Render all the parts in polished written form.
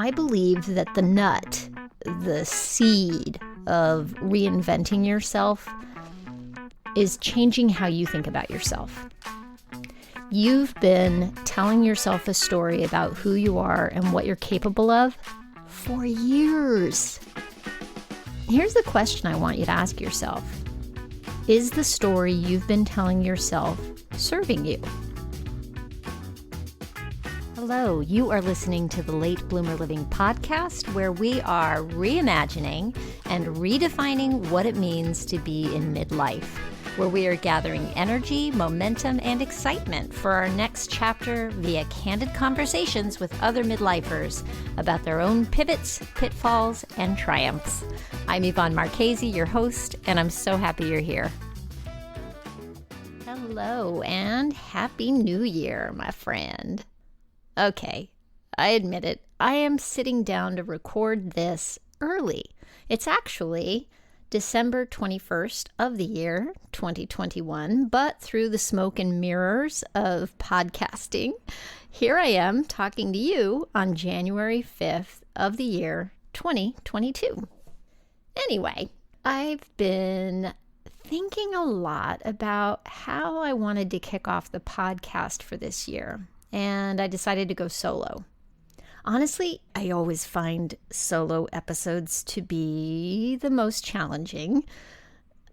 I believe that the nut, the seed of reinventing yourself, is changing how you think about yourself. You've been telling yourself a story about who you are and what you're capable of for years. Here's the question I want you to ask yourself. Is the story you've been telling yourself serving you? Hello, you are listening to the Late Bloomer Living podcast, where we are reimagining and redefining what it means to be in midlife, where we are gathering energy, momentum, and excitement for our next chapter via candid conversations with other midlifers about their own pivots, pitfalls, and triumphs. I'm Yvonne Marchese, your host, and I'm so happy you're here. Hello, and Happy New Year, my friend. Okay, I admit it, I am sitting down to record this early. It's actually December 21st of the year 2021, but through the smoke and mirrors of podcasting, here I am talking to you on January 5th of the year 2022. Anyway, I've been thinking a lot about how I wanted to kick off the podcast for this year, and I decided to go solo. Honestly, I always find solo episodes to be the most challenging.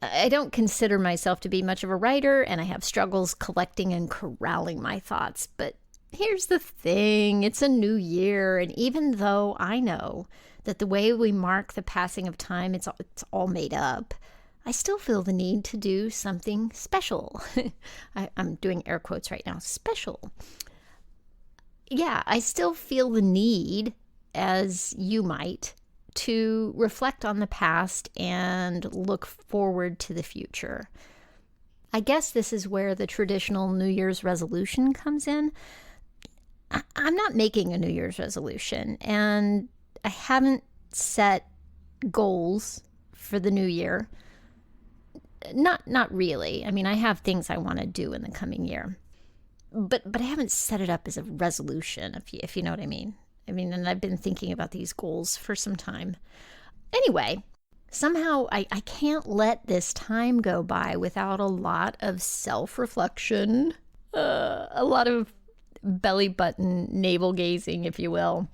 I don't consider myself to be much of a writer, and I have struggles collecting and corralling my thoughts. But here's the thing, it's a new year, and even though I know that the way we mark the passing of time, it's all made up, I still feel the need to do something special. I'm doing air quotes right now, special. Yeah, I still feel the need, as you might, to reflect on the past and look forward to the future. I guess this is where the traditional New Year's resolution comes in. I'm not making a New Year's resolution, and I haven't set goals for the new year. Not really. I mean, I have things I want to do in the coming year. But I haven't set it up as a resolution, if you know what I mean. And I've been thinking about these goals for some time. Anyway, somehow I can't let this time go by without a lot of self-reflection, a lot of belly button navel gazing, if you will,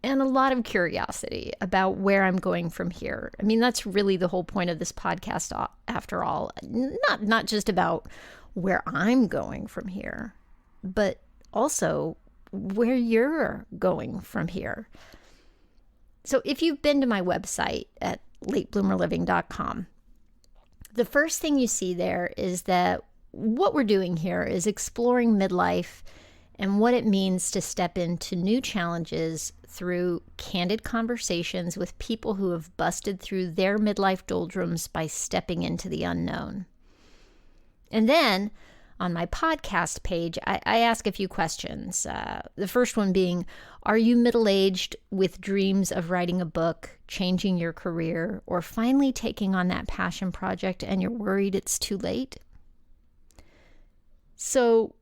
and a lot of curiosity about where I'm going from here. I mean, that's really the whole point of this podcast, after all. Not just about where I'm going from here, but also where you're going from here. So if you've been to my website at latebloomerliving.com, the first thing you see there is that what we're doing here is exploring midlife and what it means to step into new challenges through candid conversations with people who have busted through their midlife doldrums by stepping into the unknown. And then on my podcast page, I ask a few questions. The first one being, are you middle-aged with dreams of writing a book, changing your career, or finally taking on that passion project and you're worried it's too late? So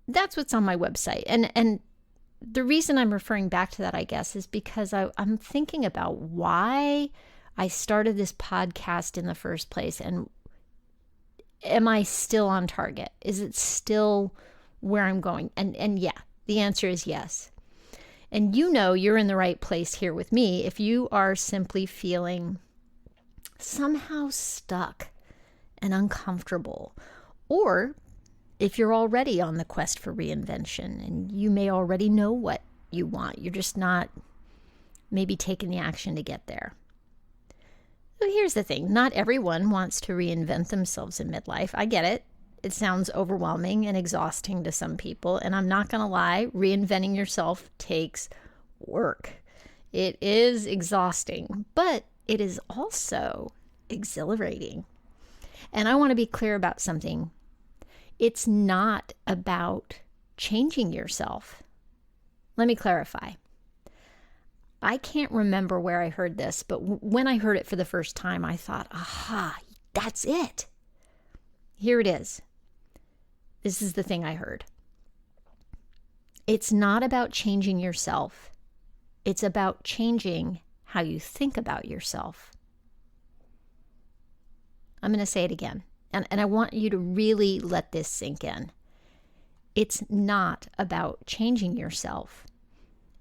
that's what's on my website. And the reason I'm referring back to that, I guess, is because I'm thinking about why I started this podcast in the first place, and am I still on target? Is it still where I'm going? And yeah, the answer is yes. And you're in the right place here with me if you are simply feeling somehow stuck and uncomfortable, or if you're already on the quest for reinvention and you may already know what you want, you're just not maybe taking the action to get there. So here's the thing. Not everyone wants to reinvent themselves in midlife. I get it. It sounds overwhelming and exhausting to some people. And I'm not going to lie, reinventing yourself takes work. It is exhausting, but it is also exhilarating. And I want to be clear about something. It's not about changing yourself. Let me clarify. I can't remember where I heard this, but when I heard it for the first time, I thought, aha, that's it. Here it is. This is the thing I heard. It's not about changing yourself. It's about changing how you think about yourself. I'm going to say it again, and I want you to really let this sink in. It's not about changing yourself.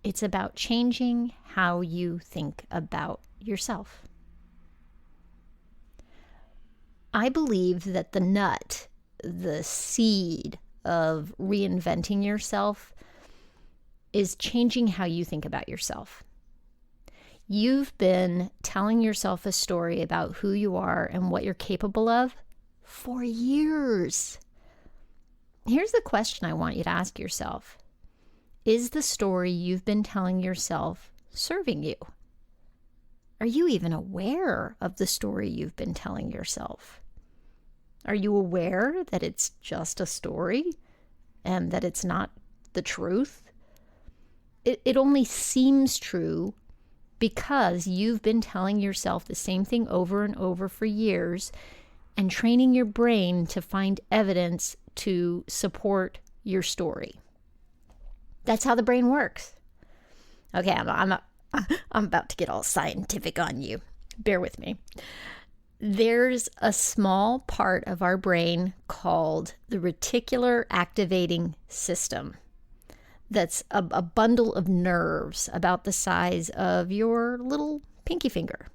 It's about changing how you think about yourself. I believe that the nut, the seed of reinventing yourself, is changing how you think about yourself. You've been telling yourself a story about who you are and what you're capable of for years. Here's the question I want you to ask yourself. Is the story you've been telling yourself serving you? Are you even aware of the story you've been telling yourself? Are you aware that it's just a story and that it's not the truth? It only seems true because you've been telling yourself the same thing over and over for years and training your brain to find evidence to support your story. That's how the brain works. Okay, I'm about to get all scientific on you. Bear with me. There's a small part of our brain called the reticular activating system. That's a bundle of nerves about the size of your little pinky finger.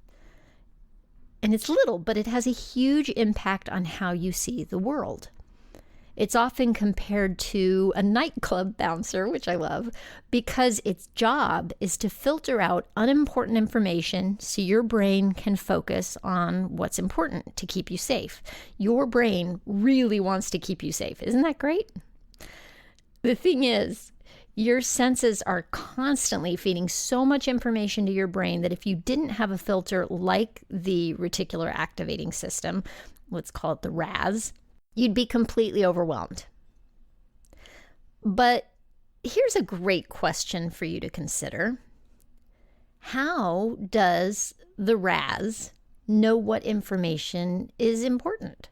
And it's little, but it has a huge impact on how you see the world. It's often compared to a nightclub bouncer, which I love, because its job is to filter out unimportant information so your brain can focus on what's important to keep you safe. Your brain really wants to keep you safe. Isn't that great? The thing is, your senses are constantly feeding so much information to your brain that if you didn't have a filter like the reticular activating system, let's call it the RAS, you'd be completely overwhelmed. But here's a great question for you to consider. How does the RAS know what information is important?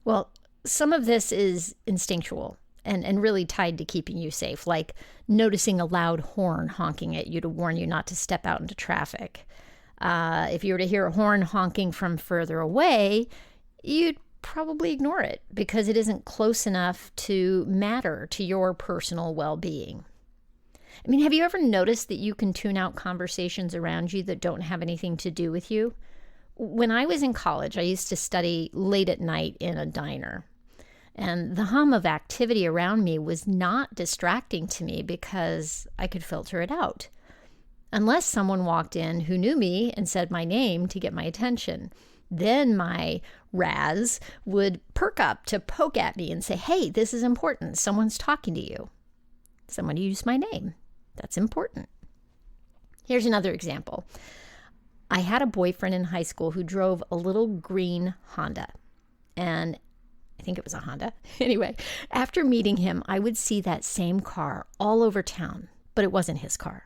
Well, some of this is instinctual and really tied to keeping you safe, like noticing a loud horn honking at you to warn you not to step out into traffic. If you were to hear a horn honking from further away, you'd probably ignore it because it isn't close enough to matter to your personal well-being. I mean, have you ever noticed that you can tune out conversations around you that don't have anything to do with you? When I was in college, I used to study late at night in a diner. And the hum of activity around me was not distracting to me because I could filter it out. Unless someone walked in who knew me and said my name to get my attention. Then my RAS would perk up to poke at me and say, hey, this is important. Someone's talking to you. Someone used my name. That's important. Here's another example. I had a boyfriend in high school who drove a little green Honda. And I think it was a Honda. Anyway, after meeting him, I would see that same car all over town, but it wasn't his car.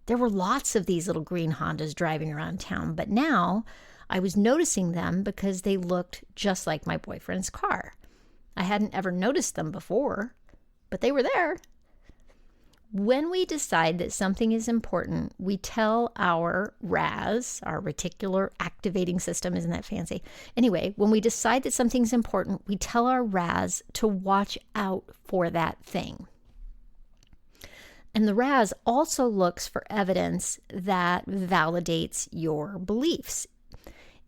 There were lots of these little green Hondas driving around town, but now I was noticing them because they looked just like my boyfriend's car. I hadn't ever noticed them before, but they were there. When we decide that something is important, we tell our RAS, our reticular activating system, isn't that fancy? Anyway, when we decide that something's important, we tell our RAS to watch out for that thing. And the RAS also looks for evidence that validates your beliefs.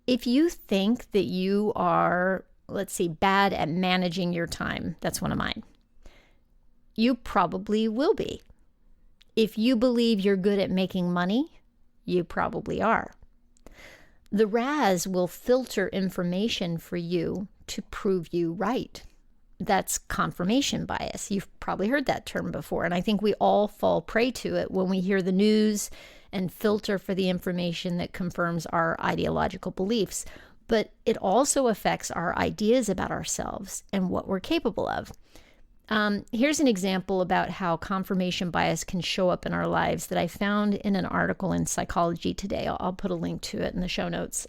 If you think that you are, let's see, bad at managing your time, that's one of mine, you probably will be. If you believe you're good at making money, you probably are. The RAS will filter information for you to prove you right. That's confirmation bias. You've probably heard that term before, and I think we all fall prey to it when we hear the news and filter for the information that confirms our ideological beliefs. But it also affects our ideas about ourselves and what we're capable of. Here's an example about how confirmation bias can show up in our lives that I found in an article in Psychology Today. I'll put a link to it in the show notes.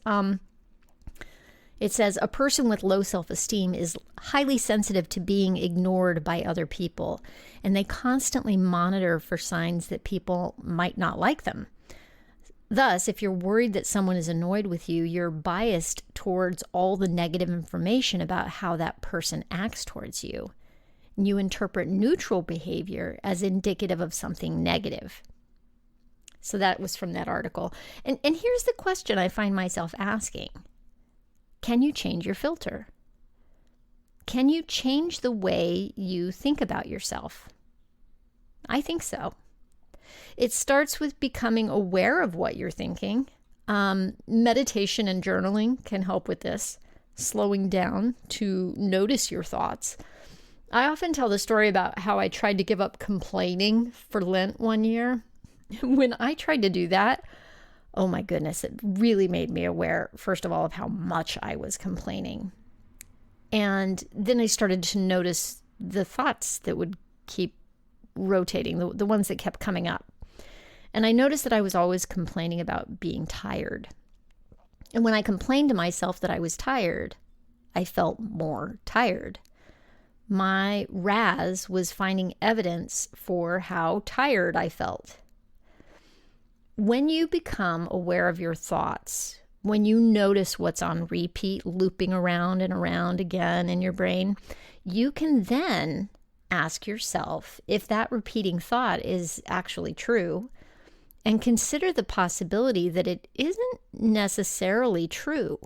It says a person with low self-esteem is highly sensitive to being ignored by other people, and they constantly monitor for signs that people might not like them. Thus, if you're worried that someone is annoyed with you, you're biased towards all the negative information about how that person acts towards you. You interpret neutral behavior as indicative of something negative. So that was from that article. And here's the question I find myself asking. Can you change your filter? Can you change the way you think about yourself? I think so. It starts with becoming aware of what you're thinking. Meditation and journaling can help with this, slowing down to notice your thoughts. I often tell the story about how I tried to give up complaining for Lent one year. When I tried to do that, oh my goodness, it really made me aware, first of all, of how much I was complaining. And then I started to notice the thoughts that would keep rotating, the ones that kept coming up. And I noticed that I was always complaining about being tired. And when I complained to myself that I was tired, I felt more tired. My RAS was finding evidence for how tired I felt. When you become aware of your thoughts, when you notice what's on repeat, looping around and around again in your brain, you can then ask yourself if that repeating thought is actually true, and consider the possibility that it isn't necessarily true.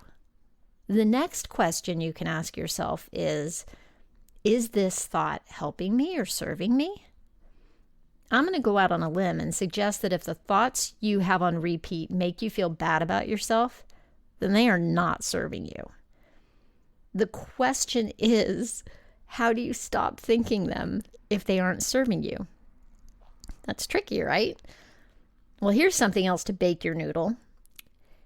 The next question you can ask yourself is this thought helping me or serving me? I'm going to go out on a limb and suggest that if the thoughts you have on repeat make you feel bad about yourself, then they are not serving you. The question is, how do you stop thinking them if they aren't serving you? That's tricky, right? Well, here's something else to bake your noodle.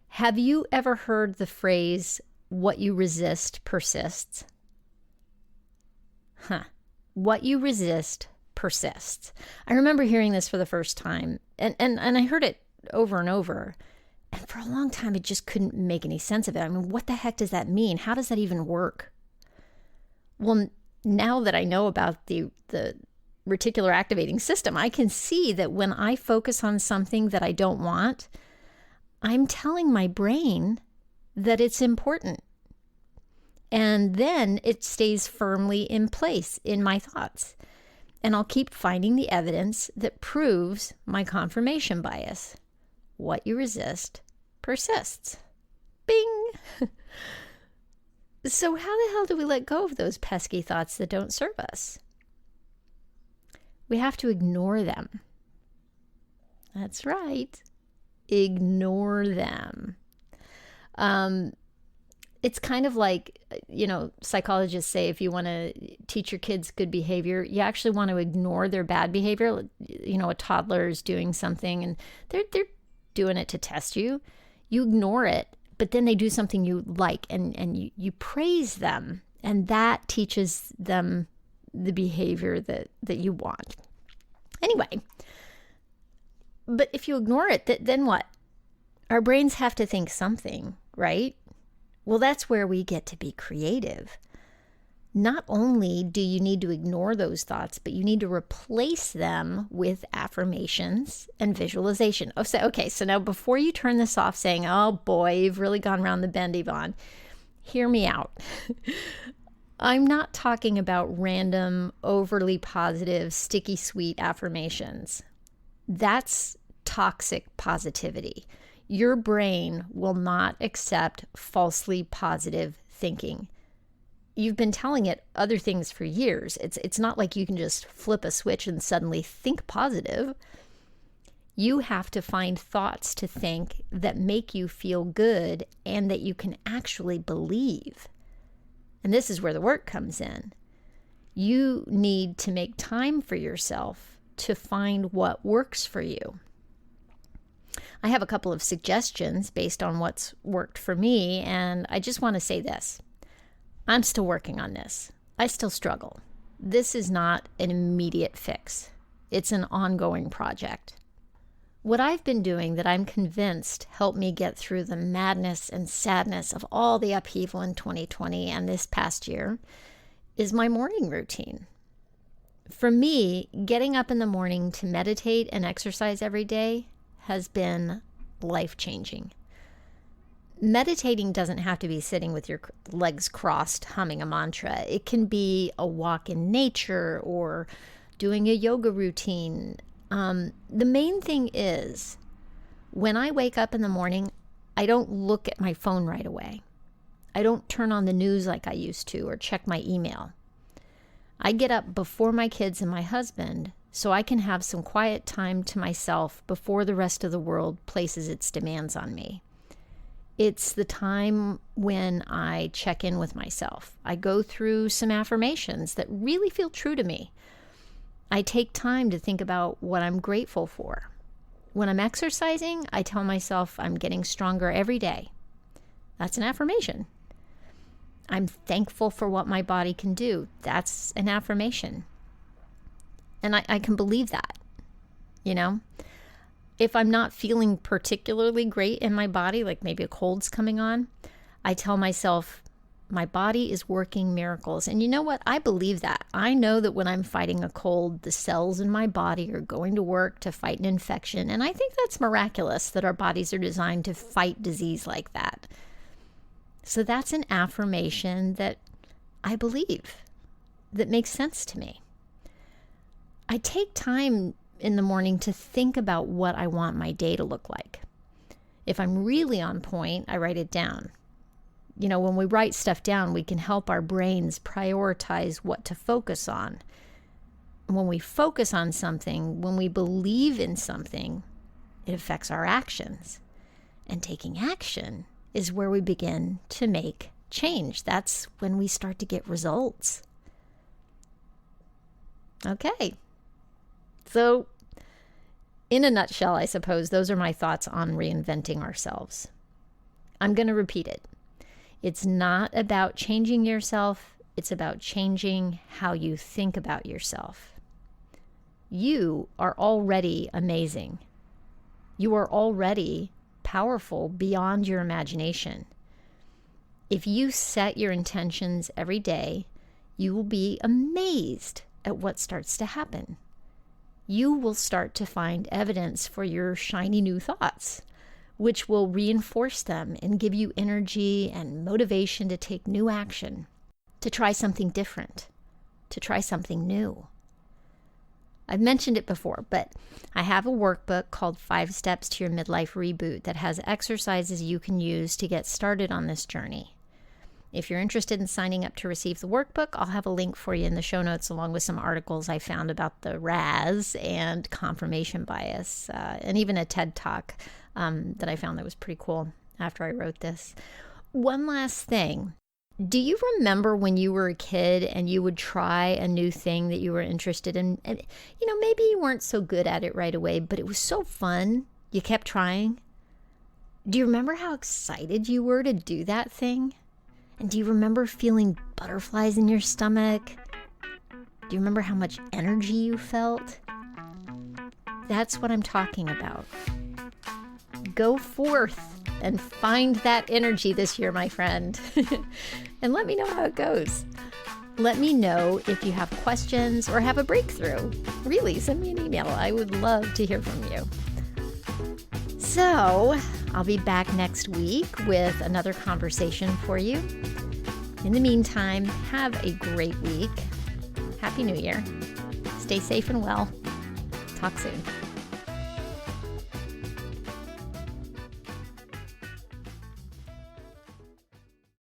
Have you ever heard the phrase, what you resist persists? What you resist persists. I remember hearing this for the first time, and I heard it over and over. And for a long time, it just couldn't make any sense of it. I mean, what the heck does that mean? How does that even work? Well, now that I know about the reticular activating system, I can see that when I focus on something that I don't want, I'm telling my brain that it's important. And then it stays firmly in place in my thoughts. And I'll keep finding the evidence that proves my confirmation bias. What you resist persists. Bing! So how the hell do we let go of those pesky thoughts that don't serve us? We have to ignore them. That's right. Ignore them. It's kind of like, psychologists say if you want to teach your kids good behavior, you actually want to ignore their bad behavior. A toddler is doing something and they're doing it to test you. You ignore it, but then they do something you like and you praise them, and that teaches them the behavior that you want. Anyway, but if you ignore it, then what? Our brains have to think something, right? Well, that's where we get to be creative. Not only do you need to ignore those thoughts, but you need to replace them with affirmations and visualization. So now before you turn this off saying, oh boy, you've really gone around the bend, Yvonne, hear me out. I'm not talking about random, overly positive, sticky sweet affirmations. That's toxic positivity. Your brain will not accept falsely positive thinking. You've been telling it other things for years. It's not like you can just flip a switch and suddenly think positive. You have to find thoughts to think that make you feel good and that you can actually believe. And this is where the work comes in. You need to make time for yourself to find what works for you. I have a couple of suggestions based on what's worked for me, and I just want to say this. I'm still working on this. I still struggle. This is not an immediate fix. It's an ongoing project. What I've been doing that I'm convinced helped me get through the madness and sadness of all the upheaval in 2020 and this past year is my morning routine. For me, getting up in the morning to meditate and exercise every day has been life-changing. Meditating doesn't have to be sitting with your legs crossed humming a mantra. It can be a walk in nature or doing a yoga routine. The main thing is, when I wake up in the morning, I don't look at my phone right away. I don't turn on the news like I used to or check my email. I get up before my kids and my husband so I can have some quiet time to myself before the rest of the world places its demands on me. It's the time when I check in with myself. I go through some affirmations that really feel true to me. I take time to think about what I'm grateful for. When I'm exercising, I tell myself I'm getting stronger every day. That's an affirmation. I'm thankful for what my body can do. That's an affirmation. And I can believe that, you know? If I'm not feeling particularly great in my body, like maybe a cold's coming on, I tell myself my body is working miracles. And you know what? I believe that. I know that when I'm fighting a cold, the cells in my body are going to work to fight an infection. And I think that's miraculous that our bodies are designed to fight disease like that. So that's an affirmation that I believe, that makes sense to me. I take time in the morning to think about what I want my day to look like. If I'm really on point, I write it down. You know, when we write stuff down, we can help our brains prioritize what to focus on. When we focus on something, when we believe in something, it affects our actions. And taking action is where we begin to make change. That's when we start to get results. Okay. So, in a nutshell, I suppose, those are my thoughts on reinventing ourselves. I'm going to repeat it. It's not about changing yourself. It's about changing how you think about yourself. You are already amazing. You are already powerful beyond your imagination. If you set your intentions every day, you will be amazed at what starts to happen. You will start to find evidence for your shiny new thoughts, which will reinforce them and give you energy and motivation to take new action, to try something different, to try something new. I've mentioned it before, but I have a workbook called 5 Steps to Your Midlife Reboot that has exercises you can use to get started on this journey. If you're interested in signing up to receive the workbook, I'll have a link for you in the show notes along with some articles I found about the RAS and confirmation bias, and even a TED Talk that I found that was pretty cool after I wrote this. One last thing. Do you remember when you were a kid and you would try a new thing that you were interested in? And, you know, maybe you weren't so good at it right away, but it was so fun. You kept trying. Do you remember how excited you were to do that thing? And do you remember feeling butterflies in your stomach? Do you remember how much energy you felt? That's what I'm talking about. Go forth and find that energy this year, my friend. And let me know how it goes. Let me know if you have questions or have a breakthrough. Really, send me an email. I would love to hear from you. So, I'll be back next week with another conversation for you. In the meantime, have a great week. Happy New Year. Stay safe and well. Talk soon.